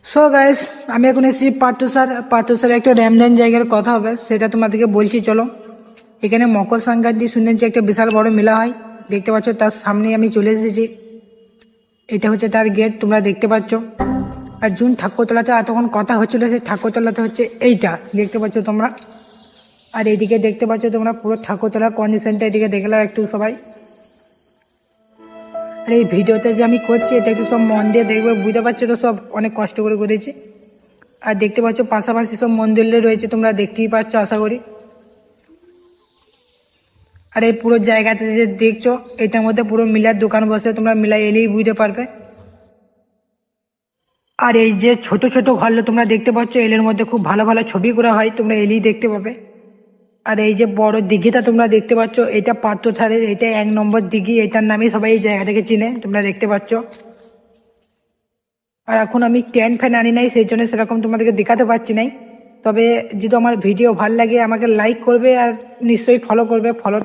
So guys, আমি এখন এসেছি পাথরসার একটা র্যামদান জায়গার কথা হবে, সেটা তোমাদেরকে বলছি। চলো, এখানে মকর সংক্রান্তি শুনেছি একটা বিশাল বড় মেলা হয়, দেখতে পাচ্ছ। তার সামনে আমি চলে এসেছি। এটা হচ্ছে তার গেট, তোমরা দেখতে পাচ্ছ। আর জুন ঠাকুরতলাতে এতক্ষণ কথা হচ্ছিল, সেই ঠাকুরতলাতে হচ্ছে এইটা, দেখতে পাচ্ছ তোমরা। আর এইদিকে দেখতে পাচ্ছ তোমরা পুরো ঠাকুরতলার কন্ডিশনটা, এদিকে দেখলাম একটু সবাই। আর এই ভিডিওতে যে আমি করছি, এটা একটু সব মন দিয়ে দেখবে, বুঝতে পারছো তো, সব অনেক কষ্ট করে করেছি। আর দেখতে পাচ্ছ পাশাপাশি সব মন্দির রয়েছে, তোমরা দেখতেই পাচ্ছ আশা করি। আর এই পুরো জায়গাতে যে দেখছো, এটার মধ্যে পুরো মিলার দোকান বসে, তোমরা মিলাই এলেই বুঝতে পারবে। আর এই যে ছোট ছোট ঘরগুলো তোমরা দেখতে পাচ্ছ, এলের মধ্যে খুব ভালো ভালো ছবি করা হয়, তোমরা এলেই দেখতে পাবে। আর এই যে বড় দিঘিটা তোমরা দেখতে পাচ্ছ, এটা পাত্রসারের, এটা 1 নম্বর দিঘি, এটার নামে সবাই এই জায়গাটাকে চিনে, তোমরা দেখতে পাচ্ছ। আর এখন আমি স্ট্যান্ড ফ্যান আনি নাই, সেই জন্য সেরকম তোমাদেরকে দেখাতে পারছি নাই। তবে যদি আমার ভিডিও ভালো লাগে, আমাকে লাইক করবে আর নিশ্চয়ই ফলো করবে। ফলোতে